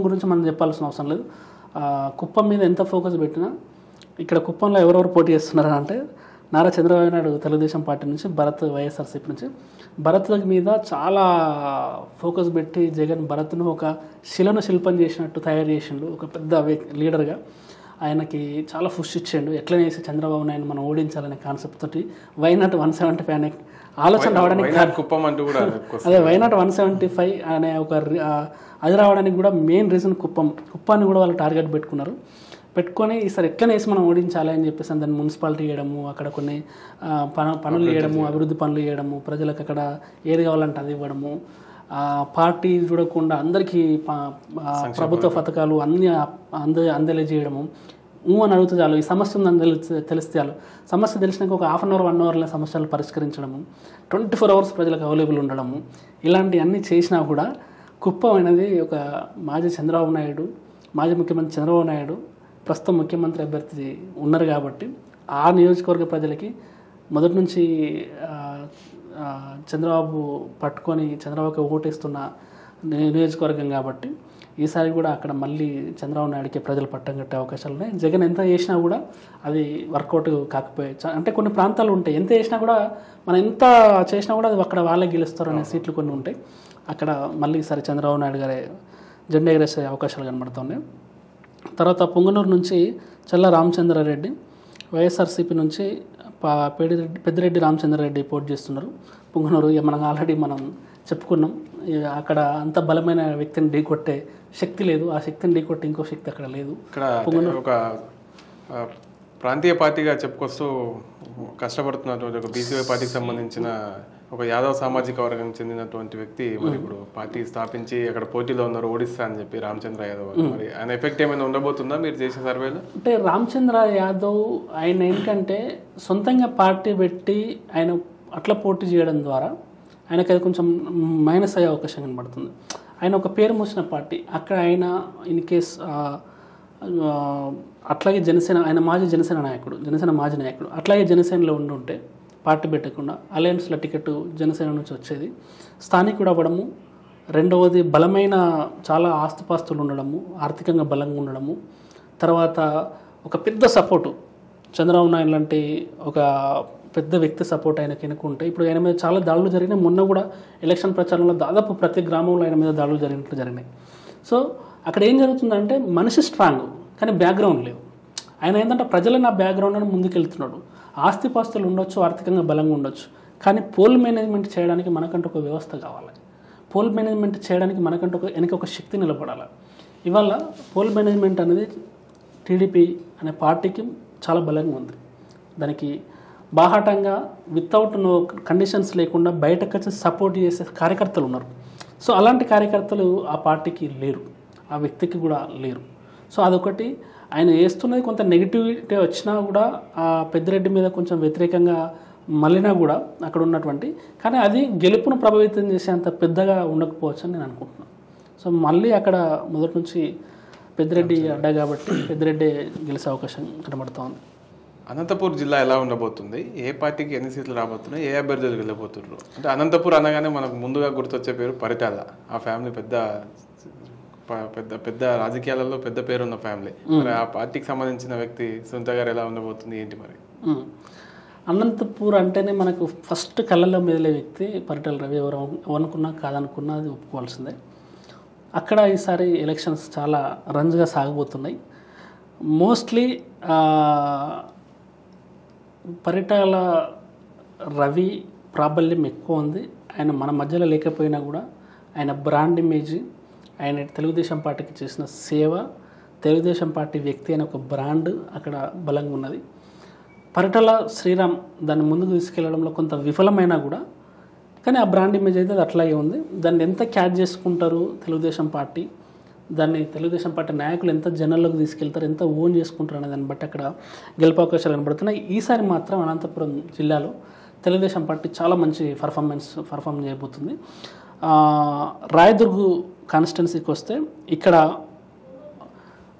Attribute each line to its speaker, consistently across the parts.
Speaker 1: గురించి మనం చెప్పాల్సిన అవసరం లేదు. కుప్పం మీద ఎంత ఫోకస్ పెట్టినా ఇక్కడ కుప్పంలో ఎవరెవరు పోటీ చేస్తున్నారని అంటే నారా చంద్రబాబు నాయుడు తెలుగుదేశం పార్టీ నుంచి, భరత్ వైఎస్ఆర్సీపీ నుంచి. భరత్ మీద చాలా ఫోకస్ పెట్టి జగన్ భరత్ను ఒక శిల్పం చేసినట్టు తయారు చేసిండు. ఒక పెద్ద లీడర్గా ఆయనకి చాలా పుష్ ఇచ్చిండు. ఎట్లనే చేసి చంద్రబాబు నాయుడు మనం ఓడించాలనే కాన్సెప్ట్ తోటి వైనాట్ 175 అనే ఆలోచన రావడానికి అదే వైనాట్ 175 అనే ఒక అది రావడానికి కూడా మెయిన్ రీజన్ కుప్పాన్ని కూడా వాళ్ళు టార్గెట్ పెట్టుకొని ఈసారి ఎట్లనే వేసి మనం ఓడించాలి అని చెప్పేసి దాన్ని మున్సిపాలిటీ చేయడము, అక్కడ కొన్ని పనులు చేయడము, అభివృద్ధి పనులు చేయడము, ప్రజలకు అక్కడ ఏది కావాలంటే అది ఇవ్వడము, పార్టీ చూడకుండా అందరికీ ప్రభుత్వ పథకాలు అన్నీ అందజేయడము. అని అడిగితే చాలు, ఈ సమస్య ఉందని తెలిస్తే చాలు, సమస్య తెలిసినాక ఒక హాఫ్ అన్ అవర్ 1 అవర్లో సమస్యలు పరిష్కరించడము, 24 అవర్స్ ప్రజలకు అవైలబుల్ ఉండడము, ఇలాంటివన్నీ చేసినా కూడా కుప్పం అనేది ఒక మాజీ ముఖ్యమంత్రి చంద్రబాబు నాయుడు ప్రస్తుతం ముఖ్యమంత్రి అభ్యర్థి ఉన్నారు కాబట్టి ఆ నియోజకవర్గ ప్రజలకి మొదటి నుంచి చంద్రబాబుకి ఓటేస్తున్న నియోజకవర్గం కాబట్టి ఈసారి కూడా అక్కడ మళ్ళీ చంద్రబాబు నాయుడికి ప్రజలు పట్టం కట్టే అవకాశాలు ఉన్నాయి. జగన్ ఎంత చేసినా కూడా అది వర్కౌట్ కాకపోయచ్చు. అంటే కొన్ని ప్రాంతాలు ఉంటాయి, ఎంత చేసినా కూడా మనం ఎంత చేసినా కూడా అది అక్కడ వాళ్ళే గెలుస్తారు అనే సీట్లు కొన్ని ఉంటాయి. అక్కడ మళ్ళీ ఈసారి చంద్రబాబు నాయుడు గారే జెండా ఎగరేసే అవకాశాలు కనబడుతున్నాయి. తర్వాత పొంగనూరు నుంచి చల్ల రామచంద్రారెడ్డి, వైఎస్ఆర్సీపీ నుంచి పెద్దిరెడ్డి రామచంద్రారెడ్డి పోటీ చేస్తున్నారు. పొంగనూరు ఆల్రెడీ మనం చెప్పుకున్నాం, అక్కడ అంత బలమైన వ్యక్తిని ఢీకొట్టే శక్తి లేదు. ఆ శక్తిని ఢీకొట్టే ఇంకో శక్తి అక్కడ లేదు.
Speaker 2: పొంగనూరు ఒక ప్రాంతీయ పార్టీగా చెప్పుకొస్తూ కష్టపడుతున్నటువంటి ఒక బీసీవై పార్టీకి సంబంధించిన ఒక యాదవ్ సామాజిక వర్గానికి చెందినటువంటి వ్యక్తి మరి ఇప్పుడు పార్టీ స్థాపించి అక్కడ పోటీలో ఉన్నారు, ఓడిస్తా అని చెప్పి రామచంద్ర యాదవ్. మరి ఆయన ఎఫెక్ట్ ఏమైనా ఉండబోతుందా మీరు చేసే సర్వేలో?
Speaker 1: అంటే రామచంద్ర యాదవ్ ఆయన ఏంటంటే సొంతంగా పార్టీ పెట్టి ఆయన అట్లా పోటీ చేయడం ద్వారా ఆయనకి అది కొంచెం మైనస్ అయ్యే అవకాశం కనబడుతుంది. ఆయన ఒక పేరు మోసిన పార్టీ, అక్కడ ఆయన ఇన్ కేస్ అట్లాగే జనసేన, ఆయన మాజీ జనసేన నాయకుడు, అట్లాగే జనసేనలో ఉంటే పార్టీ పెట్టకుండా అలయన్స్ల టికెట్ జనసేన నుంచి వచ్చేది, స్థానికుడు అవ్వడము, రెండవది బలమైన చాలా ఆస్తిపాస్తులు ఉండడము, ఆర్థికంగా బలంగా ఉండడము, తర్వాత ఒక పెద్ద సపోర్టు చంద్రబాబు నాయుడు లాంటి ఒక పెద్ద వ్యక్తి సపోర్ట్ ఆయనకి ఎన్నుకుంటే ఇప్పుడు ఆయన మీద చాలా దాడులు జరిగినాయి. మొన్న కూడా ఎలక్షన్ ప్రచారంలో దాదాపు ప్రతి గ్రామంలో ఆయన మీద దాడులు జరిగినాయి. సో అక్కడ ఏం జరుగుతుందంటే మనిషి స్ట్రాంగ్ కానీ బ్యాక్గ్రౌండ్ లేవు. ఆయన ఏంటంటే ప్రజలు నా బ్యాక్గ్రౌండ్ అని ముందుకెళ్తున్నాడు. ఆస్తిపాస్తులు ఉండొచ్చు, ఆర్థికంగా బలంగా ఉండొచ్చు, కానీ పోల్ మేనేజ్మెంట్ చేయడానికి మనకంటూ ఒక వ్యవస్థ కావాలి. పోల్ మేనేజ్మెంట్ చేయడానికి మనకంటూ వెనక ఒక శక్తి నిలబడాలి. ఇవాళ పోల్ మేనేజ్మెంట్ అనేది టీడీపీ అనే పార్టీకి చాలా బలంగా ఉంది. దానికి బాహాటంగా వితౌట్ నో కండిషన్స్ లేకుండా బయటకు వచ్చి సపోర్ట్ చేసే కార్యకర్తలు ఉన్నారు. సో అలాంటి కార్యకర్తలు ఆ పార్టీకి లేరు, ఆ వ్యక్తికి కూడా లేరు. సో అదొకటి. ఆయన వేస్తున్నది కొంత నెగిటివిటీ వచ్చినా కూడా ఆ పెద్దిరెడ్డి మీద కొంచెం వ్యతిరేకంగా మళ్ళినా కూడా అక్కడ ఉన్నటువంటి, కానీ అది గెలుపును ప్రభావితం చేసేంత పెద్దగా ఉండకపోవచ్చు అని నేను అనుకుంటున్నాను. సో మళ్ళీ అక్కడ మొదటి నుంచి పెద్దిరెడ్డి అడ్డా కాబట్టి పెద్దిరెడ్డి గెలిచే అవకాశం కనబడుతోంది.
Speaker 2: అనంతపూర్ జిల్లా ఎలా ఉండబోతుంది? ఏ పార్టీకి ఎన్ని సీట్లు రాబోతున్నాయి? ఏ అభ్యర్థులు వెళ్ళబోతున్నారు? అంటే అనంతపూర్ అనగానే మనకు ముందుగా గుర్తొచ్చే పేరు పరిటాల. ఆ ఫ్యామిలీ పెద్ద పెద్ద పెద్ద రాజకీయాలలో పెద్ద పేరున్న ఫ్యామిలీ. మరి ఆ పార్టీకి సంబంధించిన వ్యక్తి సునీత గారు ఎలా ఉండబోతుంది ఏంటి మరి?
Speaker 1: అనంతపూర్ అంటేనే మనకు ఫస్ట్ కళ్ళల్లో మెదిలే వ్యక్తి పరిటాల రవి. ఎవరు అనుకున్నా కాదనుకున్నా అది ఒప్పుకోవాల్సిందే. అక్కడ ఈసారి ఎలక్షన్స్ చాలా రంజుగా సాగబోతున్నాయి. మోస్ట్లీ పరిటాల రవి ప్రాబల్యం ఎక్కువ ఉంది. ఆయన మన మధ్యలో లేకపోయినా కూడా ఆయన బ్రాండ్ ఇమేజ్, ఆయన తెలుగుదేశం పార్టీకి చేసిన సేవ, తెలుగుదేశం పార్టీ వ్యక్తి అనే ఒక బ్రాండ్ అక్కడ బలంగా ఉన్నది. పరిటాల శ్రీరామ్ దాన్ని ముందుకు తీసుకెళ్లడంలో కొంత విఫలమైనా కూడా కానీ ఆ బ్రాండ్ ఇమేజ్ అయితే అది అట్లాగే ఉంది. దాన్ని ఎంత క్యాచ్ చేసుకుంటారు తెలుగుదేశం పార్టీ, దాన్ని తెలుగుదేశం పార్టీ నాయకులు ఎంత జనాల్లోకి తీసుకెళ్తారు, ఎంత ఓన్ చేసుకుంటారు అనే దాన్ని బట్టి అక్కడ గెలుపు అవకాశాలు కనబడుతున్నాయి. ఈసారి మాత్రం అనంతపురం జిల్లాలో తెలుగుదేశం పార్టీ చాలా మంచి పర్ఫామ్ చేయబోతుంది. రాయదుర్గు కాన్స్టిట్యున్సీకి వస్తే ఇక్కడ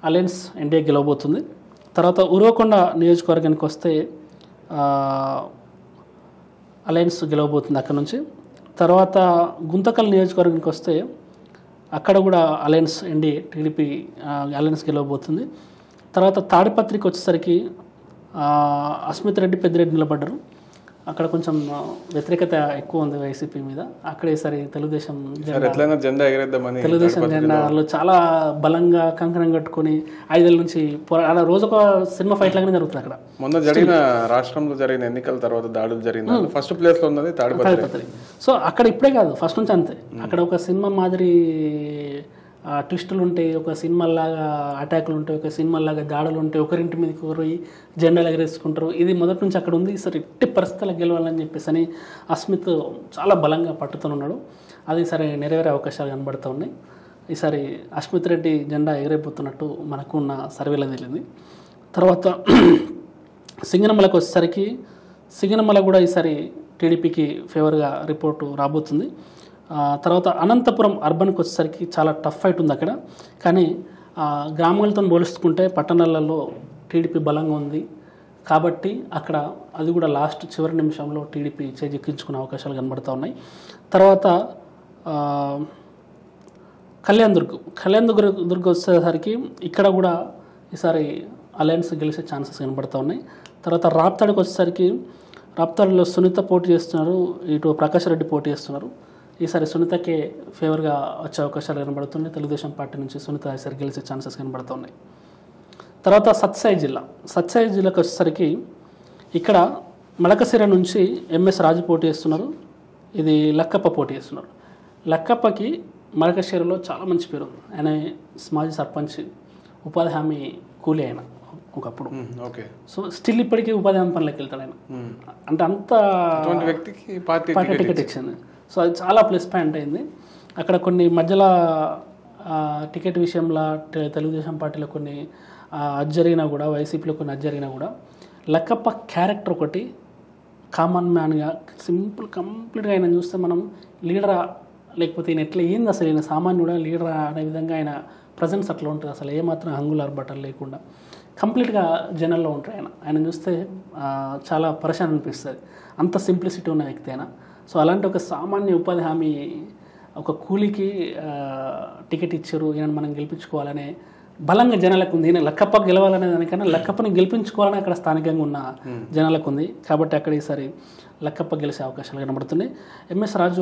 Speaker 1: అలయన్స్ ఎన్డీఏ గెలవబోతుంది. తర్వాత ఉరవకొండ నియోజకవర్గానికి వస్తే అలయన్స్ గెలవబోతుంది అక్కడ నుంచి. తర్వాత గుంతకల్ నియోజకవర్గానికి వస్తే అక్కడ కూడా అలయన్స్ ఎన్డీఏ టీడీపీ అలయన్స్ గెలవబోతుంది. తర్వాత తాడిపత్రికి వచ్చేసరికి అస్మిత్ రెడ్డి పెద్దిరెడ్డి నిలబడ్డారు. అక్కడ కొంచెం వ్యతిరేకత ఎక్కువ ఉంది వైసీపీ మీద. అక్కడ ఈసారి తెలుగుదేశం జెండాలో చాలా బలంగా కంకణం కట్టుకొని 5 ఏళ్ళ నుంచి రోజొక సినిమా ఫైట్ లాగానే జరుగుతుంది అక్కడ.
Speaker 2: మొన్న జరిగిన రాష్ట్రంలో జరిగిన ఎన్నికల తర్వాత దాడులు జరిగిన ఫస్ట్ ప్లేస్ లో ఉన్నది తాడిపత్రి.
Speaker 1: సో అక్కడ ఇప్పుడే కాదు, ఫస్ట్ నుంచి అంతే. అక్కడ ఒక సినిమా మాదిరి ట్విస్టులు ఉంటాయి, ఒక సినిమాలాగా అటాకులు ఉంటాయి, ఒక సినిమాలాగా దాడులు ఉంటాయి, ఒకరింటి మీదకి ఒకరు జెండాలు ఎగరేసుకుంటారు. ఇది మొదటి నుంచి అక్కడ ఉంది. ఈసారి ఎట్టి పరిస్థితులకు గెలవాలని చెప్పేసి అని అస్మిత్ చాలా బలంగా పట్టుతున్నాడు. అది సరే నెరవేరే అవకాశాలు కనబడుతూ ఉన్నాయి. ఈసారి అస్మిత్ రెడ్డి జెండా ఎగరైపోతున్నట్టు మనకు ఉన్న సర్వేలో తెలిసింది. తర్వాత సింగనమలకు వచ్చేసరికి సింగనమల కూడా ఈసారి టీడీపీకి ఫేవర్గా రిపోర్టు రాబోతుంది. తర్వాత అనంతపురం అర్బన్కి వచ్చేసరికి చాలా టఫ్ ఫైట్ ఉంది అక్కడ. కానీ గ్రామాలతో పోల్చుకుంటే పట్టణాలలో టీడీపీ బలంగా ఉంది కాబట్టి అక్కడ అది కూడా లాస్ట్ చివరి నిమిషంలో టీడీపీ చేజిక్కించుకునే అవకాశాలు కనబడుతూ ఉన్నాయి. తర్వాత కళ్యాణ్ దుర్గ్ వచ్చేసరికి ఇక్కడ కూడా ఈసారి అలయన్స్ గెలిచే ఛాన్సెస్ కనబడుతూ ఉన్నాయి. తర్వాత రాప్తాడుకి వచ్చేసరికి రాప్తాడులో సునీత పోటీ చేస్తున్నారు, ఇటు ప్రకాష్ రెడ్డి పోటీ చేస్తున్నారు. ఈసారి సునీతకే ఫేవర్గా వచ్చే అవకాశాలు కనబడుతున్నాయి. తెలుగుదేశం పార్టీ నుంచి సునీత ఈసారి గెలిచే ఛాన్సెస్ కనబడుతున్నాయి. తర్వాత సత్సాయి జిల్లాకు వచ్చేసరికి ఇక్కడ మడకశిర నుంచి ఎంఎస్ రాజు పోటీ చేస్తున్నారు, ఇది లక్కప్ప పోటీ చేస్తున్నారు. లక్కప్పకి మడకశిరలో చాలా మంచి పేరు. ఆయన మాజీ సర్పంచ్, ఉపాధి హామీ కూలీ ఆయన ఒకప్పుడు. సో స్టిల్ ఇప్పటికీ ఉపాధి హామీ పనులకు వెళ్తాడు ఆయన. అంటే అంత
Speaker 2: వ్యక్తికి పార్టీ
Speaker 1: టికెట్ ఇచ్చింది. సో అది చాలా ప్లస్ పాయింట్ అయింది. అక్కడ కొన్ని మధ్యలో టికెట్ విషయంలో తెలుగుదేశం పార్టీలో కొన్ని జరిగినా కూడా, వైసీపీలో కొన్ని జరిగినా కూడా లక్కప్ప క్యారెక్టర్ ఒకటి కామన్ మ్యాన్గా సింపుల్ కంప్లీట్గా ఆయన చూస్తే మనం లీడరా లేకపోతే ఈయన ఎట్లా ఏంది అసలు ఈయన సామాన్యుడా లీడరా అనే విధంగా ఆయన ప్రజెన్స్ అట్లా ఉంటుంది. అసలు ఏమాత్రం హంగులార్ బట్టలు లేకుండా కంప్లీట్గా జనంలో ఉంటాయి. ఆయన చూస్తే చాలా పరేషాన్ అనిపిస్తుంది, అంత సింప్లిసిటీ ఉన్న వ్యక్తి అయినా. సో అలాంటి ఒక సామాన్య ఉపాధి హామీ ఒక కూలీకి టికెట్ ఇచ్చారు, ఈయన మనం గెలిపించుకోవాలనే బలంగా జనాలకు ఉంది. ఈయన లక్కప్ప గెలవాలనే దానికన్నా లక్కప్పని గెలిపించుకోవాలని అక్కడ స్థానికంగా ఉన్న జనాలకు ఉంది. కాబట్టి అక్కడ ఈసారి లక్కప్ప గెలిచే అవకాశాలు కనబడుతున్నాయి. ఎంఎస్ రాజు